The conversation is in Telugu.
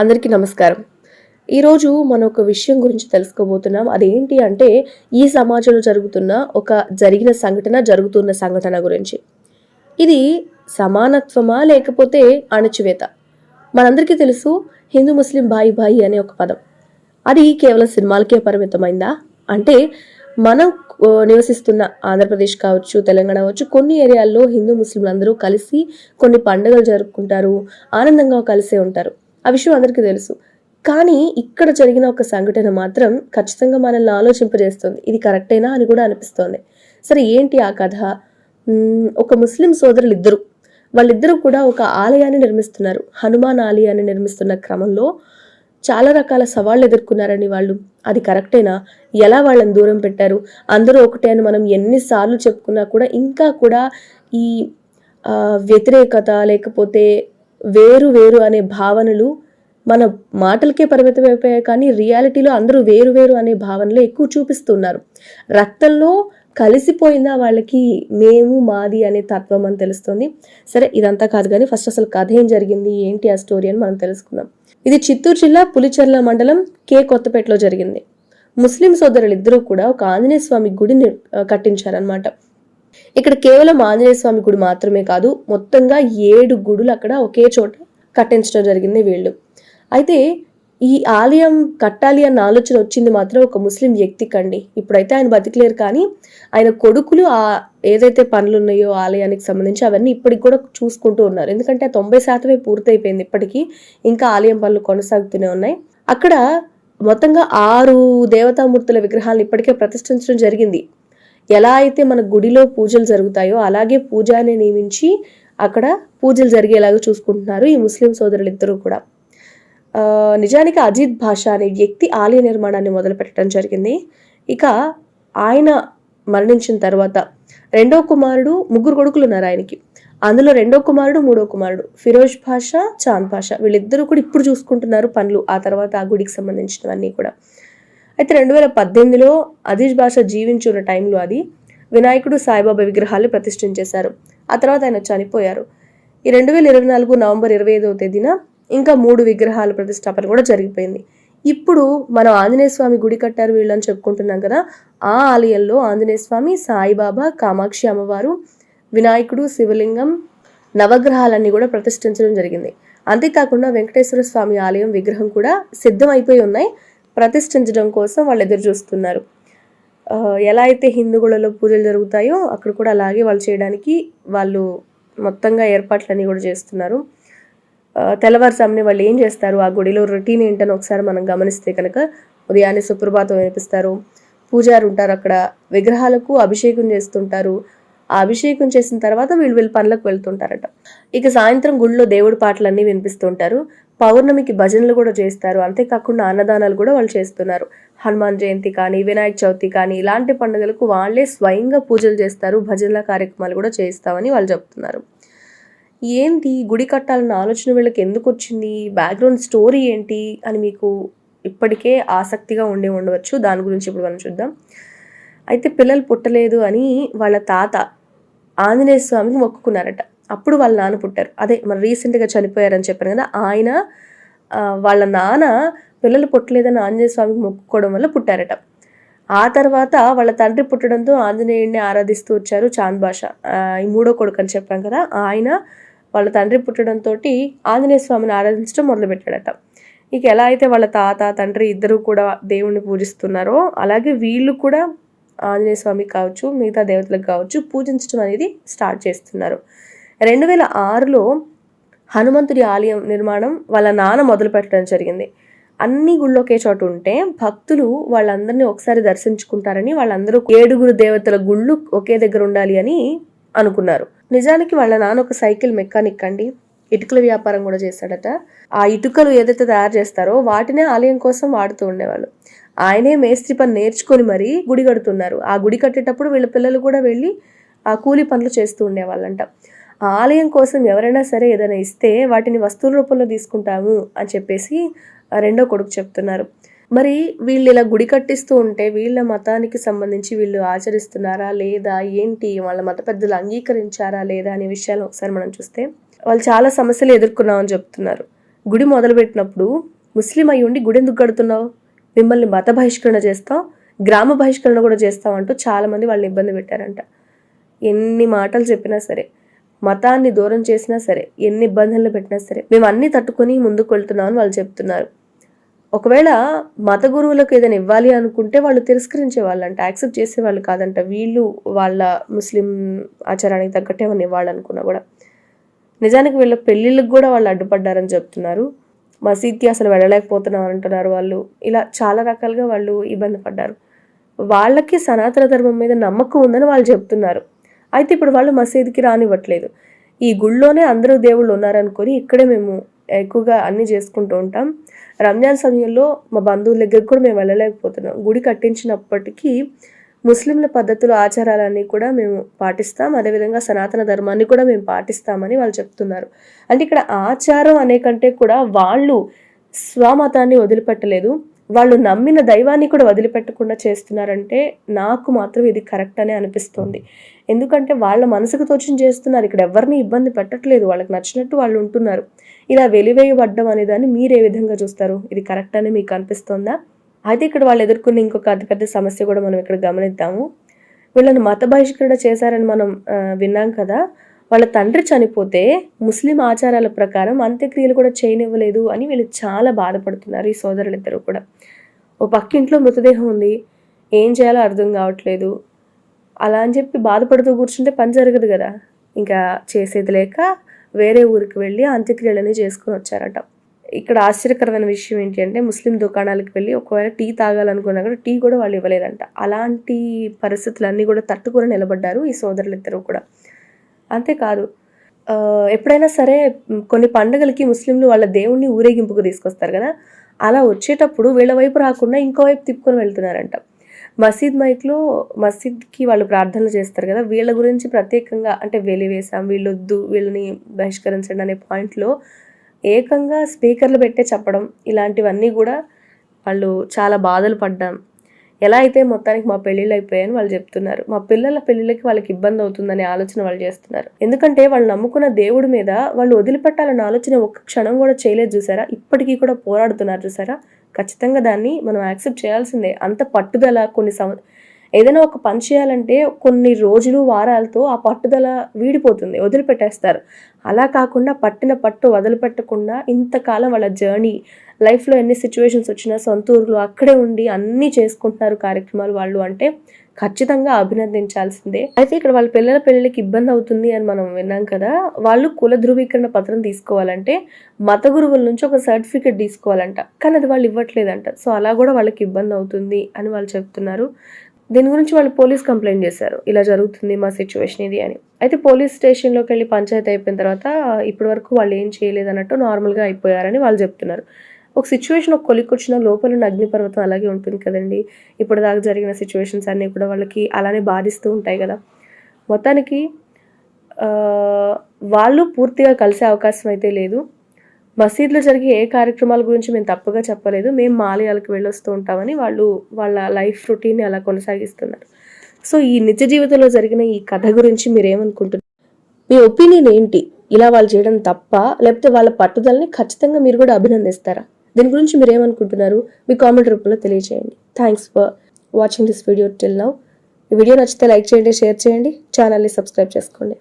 అందరికీ నమస్కారం. ఈరోజు మనం ఒక విషయం గురించి తెలుసుకోబోతున్నాం. అదేంటి అంటే ఈ సమాజంలో జరుగుతున్న సంఘటన గురించి. ఇది సమానత్వమా లేకపోతే అణచివేత? మనందరికీ తెలుసు హిందూ ముస్లిం బాయి బాయి అనే ఒక పదం. అది కేవలం సినిమాలకే పరిమితమైందా? అంటే మనం నివసిస్తున్న ఆంధ్రప్రదేశ్ కావచ్చు, తెలంగాణ కావచ్చు, కొన్ని ఏరియాల్లో హిందూ ముస్లింలు అందరూ కలిసి కొన్ని పండుగలు జరుపుకుంటారు, ఆనందంగా కలిసే ఉంటారు. ఆ విషయం అందరికీ తెలుసు. కానీ ఇక్కడ జరిగిన ఒక సంఘటన మాత్రం ఖచ్చితంగా మనల్ని ఆలోచింపజేస్తుంది. ఇది కరెక్టేనా అని కూడా అనిపిస్తోంది. సరే, ఏంటి ఆ కథ? ఒక ముస్లిం సోదరులు వాళ్ళిద్దరూ కూడా ఒక ఆలయాన్ని నిర్మిస్తున్నారు. హనుమాన్ ఆలయాన్ని నిర్మిస్తున్న క్రమంలో చాలా రకాల సవాళ్ళు ఎదుర్కొన్నారని వాళ్ళు. అది కరెక్టేనా? ఎలా వాళ్ళని దూరం పెట్టారు? అందరూ ఒకటే అని మనం ఎన్నిసార్లు చెప్పుకున్నా కూడా ఇంకా కూడా ఈ వ్యతిరేకత లేకపోతే వేరు వేరు అనే భావనలు మన మాటలకే పరిమితం అయిపోయాయి. కానీ రియాలిటీలో అందరూ వేరు వేరు అనే భావనలు ఎక్కువ చూపిస్తున్నారు. రక్తంలో కలిసిపోయిందా వాళ్ళకి మేము మాది అనే తత్వం అని తెలుస్తుంది. సరే, ఇదంతా కాదు కానీ ఫస్ట్ అసలు కథ ఏం జరిగింది, ఏంటి ఆ స్టోరీ అని మనం తెలుసుకుందాం. ఇది చిత్తూరు జిల్లా పులిచెర్ల మండలం కొత్తపేటలో జరిగింది. ముస్లిం సోదరులు ఇద్దరూ కూడా ఒక ఆంజనేయ స్వామి గుడిని కట్టించారనమాట. ఇక్కడ కేవలం ఆంజనేయ స్వామి గుడి మాత్రమే కాదు, మొత్తంగా 7 గుడులు అక్కడ ఒకే చోట కట్టించడం జరిగింది వీళ్ళు. అయితే ఈ ఆలయం కట్టాలి అన్న ఆలోచన వచ్చింది మాత్రం ఒక ముస్లిం వ్యక్తికి అండి. ఇప్పుడైతే ఆయన బతికలేరు, కానీ ఆయన కొడుకులు ఏదైతే పనులు ఉన్నాయో ఆలయానికి సంబంధించి అవన్నీ ఇప్పటికి కూడా చూసుకుంటూ ఉన్నారు. ఎందుకంటే 90% పూర్తయిపోయింది. ఇప్పటికీ ఇంకా ఆలయం పనులు కొనసాగుతూనే ఉన్నాయి. అక్కడ మొత్తంగా 6 దేవతామూర్తుల విగ్రహాలను ఇప్పటికే ప్రతిష్ఠించడం జరిగింది. ఎలా అయితే మన గుడిలో పూజలు జరుగుతాయో అలాగే పూజారిని నియమించి అక్కడ పూజలు జరిగేలాగా చూసుకుంటున్నారు ఈ ముస్లిం సోదరులు ఇద్దరు కూడా. నిజానికి అజీద్ భాషా అనే వ్యక్తి ఆలయ నిర్మాణాన్ని మొదలు పెట్టడం జరిగింది. ఇక ఆయన మరణించిన తర్వాత రెండో కుమారుడు, 3 కొడుకులు ఉన్నారు ఆయనకి. అందులో రెండో కుమారుడు, 3వ కుమారుడు ఫిరోజ్ భాషా, చాంద్ భాషా, వీళ్ళిద్దరూ కూడా ఇప్పుడు చూసుకుంటున్నారు పనులు. ఆ తర్వాత ఆ గుడికి సంబంధించినవన్నీ కూడా. అయితే 2018లో అజీజ్ భాషా జీవించున్న టైంలో వినాయకుడు, సాయిబాబా విగ్రహాలు ప్రతిష్ఠించేశారు. ఆ తర్వాత ఆయన చనిపోయారు. ఈ 2024 నవంబర్ 25వ తేదీన ఇంకా 3 విగ్రహాల ప్రతిష్టాపన కూడా జరిగిపోయింది. ఇప్పుడు మనం ఆంజనేయ స్వామి గుడి కట్టారు వీళ్ళని చెప్పుకుంటున్నాం కదా. ఆ ఆలయంలో ఆంజనేయ స్వామి, సాయిబాబా, కామాక్షి అమ్మవారు, వినాయకుడు, శివలింగం, నవగ్రహాలన్నీ కూడా ప్రతిష్ఠించడం జరిగింది. అంతేకాకుండా వెంకటేశ్వర స్వామి ఆలయం విగ్రహం కూడా సిద్ధం అయిపోయి ఉన్నాయి. ప్రతిష్ఠించడం కోసం వాళ్ళు ఎదురు చూస్తున్నారు. ఎలా అయితే హిందూ గుళ్ళలో పూజలు జరుగుతాయో అక్కడ కూడా అలాగే వాళ్ళు చేయడానికి వాళ్ళు మొత్తంగా ఏర్పాట్లన్నీ కూడా చేస్తున్నారు. తెల్లవారుజామునే వాళ్ళు ఏం చేస్తారు, ఆ గుడిలో రొటీన్ ఏంటని ఒకసారి మనం గమనిస్తే కనుక ఉదయాన్నే సుప్రభాతం వినిపిస్తారు. పూజారు ఉంటారు, అక్కడ విగ్రహాలకు అభిషేకం చేస్తుంటారు. ఆ అభిషేకం చేసిన తర్వాత వీళ్ళు పనులకు వెళ్తుంటారట. ఇక సాయంత్రం గుడిలో దేవుడి పాటలన్నీ వినిపిస్తుంటారు. పౌర్ణమికి భజనలు కూడా చేస్తారు. అంతేకాకుండా అన్నదానాలు కూడా వాళ్ళు చేస్తున్నారు. హనుమాన్ జయంతి కానీ, వినాయక చవితి కానీ ఇలాంటి పండుగలకు వాళ్ళే స్వయంగా పూజలు చేస్తారు. భజనల కార్యక్రమాలు కూడా చేస్తామని వాళ్ళు చెప్తున్నారు. ఏంటి గుడి కట్టాలన్న ఆలోచన వీళ్ళకి ఎందుకు వచ్చింది, బ్యాక్గ్రౌండ్ స్టోరీ ఏంటి అని మీకు ఇప్పటికే ఆసక్తిగా ఉండవచ్చు. దాని గురించి ఇప్పుడు మనం చూద్దాం. అయితే పిల్లలు పుట్టలేదు అని వాళ్ళ తాత ఆంజనేయ స్వామికి మొక్కుకున్నారట. అప్పుడు వాళ్ళ నాన్న పుట్టారు. అదే మన రీసెంట్గా చనిపోయారని చెప్పారు కదా, ఆయన వాళ్ళ నాన్న పిల్లలు పుట్టలేదని ఆంజనేయ స్వామికి మొక్కుకోవడం వల్ల పుట్టారట. ఆ తర్వాత వాళ్ళ తండ్రి పుట్టడంతో ఆంజనేయుడిని ఆరాధిస్తూ వచ్చారు చాంద్ భాషా. ఈ 3వ కొడుకు అని చెప్పాం కదా, ఆయన వాళ్ళ తండ్రి పుట్టడంతో ఆంజనేయ స్వామిని ఆరాధించడం మొదలుపెట్టాడట. ఇక ఎలా అయితే వాళ్ళ తాత తండ్రి ఇద్దరు కూడా దేవుణ్ణి పూజిస్తున్నారో అలాగే వీళ్ళు కూడా ఆంజనేయ స్వామికి కావచ్చు, మిగతా దేవతలకు కావచ్చు పూజించడం అనేది స్టార్ట్ చేస్తున్నారు. 2006లో హనుమంతుడి ఆలయం నిర్మాణం వాళ్ళ నాన్న మొదలు పెట్టడం జరిగింది. అన్ని గుళ్ళు ఒకే చోట ఉంటే భక్తులు వాళ్ళందరినీ ఒకసారి దర్శించుకుంటారని వాళ్ళందరూ 7 దేవతల గుళ్ళు ఒకే దగ్గర ఉండాలి అని అనుకున్నారు. నిజానికి వాళ్ళ నాన్న ఒక సైకిల్ మెకానిక్ అండి. ఇటుకల వ్యాపారం కూడా చేశాడట. ఆ ఇటుకలు ఏదైతే తయారు చేస్తారో వాటినే ఆలయం కోసం వాడుతూ ఉండేవాళ్ళు. ఆయనే మేస్త్రి పని నేర్చుకొని మరీ గుడి కడుతున్నారు. ఆ గుడి కట్టేటప్పుడు వీళ్ళ పిల్లలు కూడా వెళ్ళి ఆ కూలి పనులు చేస్తూ ఉండేవాళ్ళంట. ఆలయం కోసం ఎవరైనా సరే ఏదైనా ఇస్తే వాటిని వస్తువుల రూపంలో తీసుకుంటాము అని చెప్పేసి రెండో కొడుకు చెప్తున్నారు. మరి వీళ్ళు ఇలా గుడి కట్టిస్తూ ఉంటే వీళ్ళ మతానికి సంబంధించి వీళ్ళు ఆచరిస్తున్నారా లేదా, ఏంటి వాళ్ళ మత పెద్దలు అంగీకరించారా లేదా అనే విషయాలు ఒకసారి మనం చూస్తే వాళ్ళు చాలా సమస్యలు ఎదుర్కొన్నామని చెప్తున్నారు. గుడి మొదలుపెట్టినప్పుడు ముస్లిం అయి ఉండి గుడి ఎందుకు కడుతున్నావు, మిమ్మల్ని మత బహిష్కరణ చేస్తాం, గ్రామ బహిష్కరణ కూడా చేస్తాం అంటూ చాలామంది వాళ్ళని ఇబ్బంది పెట్టారంట. ఎన్ని మాటలు చెప్పినా సరే, మతాన్ని దూరం చేసినా సరే, ఎన్ని ఇబ్బందులు పెట్టినా సరే మేము అన్ని తట్టుకొని ముందుకు వెళ్తున్నామని వాళ్ళు చెప్తున్నారు. ఒకవేళ మత గురువులకు ఏదైనా ఇవ్వాలి అనుకుంటే వాళ్ళు తిరస్కరించే వాళ్ళంట, యాక్సెప్ట్ చేసేవాళ్ళు కాదంట. వీళ్ళు వాళ్ళ ముస్లిం ఆచారానికి తగ్గట్టే ఏమైనా ఇవ్వాలనుకున్నా కూడా. నిజానికి వీళ్ళ పెళ్ళిళ్ళకి కూడా వాళ్ళు అడ్డుపడ్డారని చెప్తున్నారు. మసీద్కి అసలు వెళ్ళలేకపోతున్నాం అంటున్నారు వాళ్ళు. ఇలా చాలా రకాలుగా వాళ్ళు ఇబ్బంది పడ్డారు. వాళ్ళకి సనాతన ధర్మం మీద నమ్మకం ఉందని వాళ్ళు చెప్తున్నారు. అయితే ఇప్పుడు వాళ్ళు మసీదుకి రానివ్వట్లేదు. ఈ గుళ్ళోనే అందరూ దేవుళ్ళు ఉన్నారనుకొని ఇక్కడే మేము ఎక్కువగా అన్నీ చేసుకుంటూ ఉంటాం. రంజాన్ సమయంలో మా బంధువుల దగ్గరికి కూడా మేము వెళ్ళలేకపోతున్నాం. గుడి కట్టించినప్పటికీ ముస్లింల పద్ధతులు ఆచారాలన్నీ కూడా మేము పాటిస్తాం, అదేవిధంగా సనాతన ధర్మాన్ని కూడా మేము పాటిస్తామని వాళ్ళు చెప్తున్నారు. అంటే ఇక్కడ ఆచారం అనే కంటే కూడా వాళ్ళు స్వమతాన్ని వదిలిపెట్టలేదు, వాళ్ళు నమ్మిన దైవాన్ని కూడా వదిలిపెట్టకుండా చేస్తున్నారంటే నాకు మాత్రం ఇది కరెక్ట్ అనే అనిపిస్తుంది. ఎందుకంటే వాళ్ళ మనసుకు తోచిన చేస్తున్నారు, ఇక్కడ ఎవరిని ఇబ్బంది పెట్టట్లేదు, వాళ్ళకి నచ్చినట్టు వాళ్ళు ఉంటున్నారు. ఇలా వెలివేయబడ్డం అనే దాన్ని మీరు ఏ విధంగా చూస్తారు? ఇది కరెక్ట్ అని మీకు అనిపిస్తుందా? అయితే ఇక్కడ వాళ్ళు ఎదుర్కొన్న ఇంకొక అతిపెద్ద సమస్య కూడా మనం ఇక్కడ గమనిద్దాము. వీళ్ళని మత బహిష్కరణ చేశారని మనం విన్నాం కదా. వాళ్ళ తండ్రి చనిపోతే ముస్లిం ఆచారాల ప్రకారం అంత్యక్రియలు కూడా చేయనివ్వలేదు అని వీళ్ళు చాలా బాధపడుతున్నారు, ఈ సోదరులిద్దరూ కూడా. ఓ పక్కింట్లో మృతదేహం ఉంది, ఏం చేయాలో అర్థం కావట్లేదు, అలా అని చెప్పి బాధపడుతూ కూర్చుంటే పని జరగదు కదా. ఇంకా చేసేది లేక వేరే ఊరికి వెళ్ళి అంత్యక్రియలని చేసుకుని వచ్చారట. ఇక్కడ ఆశ్చర్యకరమైన విషయం ఏంటి అంటే, ముస్లిం దుకాణాలకు వెళ్ళి ఒకవేళ టీ తాగాలనుకున్నా కూడా టీ కూడా వాళ్ళు ఇవ్వలేదంట. అలాంటి పరిస్థితులన్నీ కూడా తట్టుకొని నిలబడ్డారు ఈ సోదరులిద్దరూ కూడా. అంతేకాదు, ఎప్పుడైనా సరే కొన్ని పండుగలకి ముస్లింలు వాళ్ళ దేవుణ్ణి ఊరేగింపుకు తీసుకొస్తారు కదా, అలా వచ్చేటప్పుడు వీళ్ళ వైపు రాకుండా ఇంకోవైపు తిప్పుకొని వెళ్తున్నారంట. మసీద్కి వాళ్ళు ప్రార్థనలు చేస్తారు కదా, వీళ్ళ గురించి ప్రత్యేకంగా అంటే వెలివేసాం, వీళ్ళొద్దు, వీళ్ళని బహిష్కరించండి అనే పాయింట్లో ఏకంగా స్పీకర్లు పెట్టే చెప్పడం, ఇలాంటివన్నీ కూడా వాళ్ళు చాలా బాధలు పడ్డాం. ఎలా అయితే మొత్తానికి మా పెళ్ళిళ్ళు అయిపోయాయని వాళ్ళు చెప్తున్నారు. మా పిల్లల పెళ్ళిళ్ళకి వాళ్ళకి ఇబ్బంది అవుతుందనే ఆలోచన వాళ్ళు చేస్తున్నారు. ఎందుకంటే వాళ్ళు నమ్ముకున్న దేవుడి మీద వాళ్ళు వదిలిపెట్టాలన్న ఆలోచన ఒక్క క్షణం కూడా చేయలేదు చూసారా. ఇప్పటికీ కూడా పోరాడుతున్నారు చూసారా. ఖచ్చితంగా దాన్ని మనం యాక్సెప్ట్ చేయాల్సిందే. అంత పట్టుదల ఏదైనా ఒక పని చేయాలంటే కొన్ని రోజులు వారాలతో ఆ పట్టుదల వీడిపోతుంది, వదిలిపెట్టేస్తారు. అలా కాకుండా పట్టిన పట్టు వదిలిపెట్టకుండా ఇంతకాలం వాళ్ళ జర్నీ, లైఫ్లో ఎన్ని సిచ్యువేషన్స్ వచ్చినా సొంత ఊర్లో అక్కడే ఉండి అన్నీ చేసుకుంటున్నారు కార్యక్రమాలు వాళ్ళు, అంటే ఖచ్చితంగా అభినందించాల్సిందే. అయితే ఇక్కడ వాళ్ళ పిల్లల పెళ్ళికి ఇబ్బంది అవుతుంది అని మనం విన్నాం కదా. వాళ్ళు కుల ధృవీకరణ పత్రం తీసుకోవాలంటే మత గురువుల నుంచి ఒక సర్టిఫికేట్ తీసుకోవాలంట, కానీ అది వాళ్ళు ఇవ్వట్లేదంట. సో అలా కూడా వాళ్ళకి ఇబ్బంది అవుతుంది అని వాళ్ళు చెప్తున్నారు. దీని గురించి వాళ్ళు పోలీస్ కంప్లైంట్ చేశారు, ఇలా జరుగుతుంది మా సిచ్యువేషన్ ఇది అని. అయితే పోలీస్ స్టేషన్లోకి వెళ్ళి పంచాయతీ అయిపోయిన తర్వాత ఇప్పటి వరకు వాళ్ళు ఏం చేయలేదు అన్నట్టు నార్మల్గా అయిపోయారని వాళ్ళు చెప్తున్నారు. ఒక సిచ్యువేషన్ ఒక కొలిక్కి వచ్చిన లోపల అగ్నిపర్వతం అలాగే ఉంటుంది కదండి. ఇప్పుడు దాకా జరిగిన సిచ్యువేషన్స్ అన్నీ కూడా వాళ్ళకి అలానే బాధిస్తూ ఉంటాయి కదా. మొత్తానికి వాళ్ళు పూర్తిగా కలిసే అవకాశం అయితే లేదు. మసీద్లో జరిగే ఏ కార్యక్రమాల గురించి మేము తప్పుగా చెప్పలేదు, మేము మా ఆలయాలకు వెళ్ళొస్తూ ఉంటామని వాళ్ళు వాళ్ళ లైఫ్ రొటీన్ని అలా కొనసాగిస్తున్నారు. సో ఈ నిజ జీవితంలో జరిగిన ఈ కథ గురించి మీరేమనుకుంటున్నారు? మీ ఒపీనియన్ ఏంటి? ఇలా వాళ్ళు చేయడం తప్ప, లేకపోతే వాళ్ళ పట్టుదలని ఖచ్చితంగా మీరు కూడా అభినందిస్తారా? దీని గురించి మీరు ఏమనుకుంటున్నారు? మీ కామెంట్ రూపంలో తెలియజేయండి. Thanks for watching this video till now. ఈ వీడియో నచ్చితే లైక్ చేయండి, షేర్ చేయండి, ఛానల్ని సబ్స్క్రైబ్ చేసుకోండి.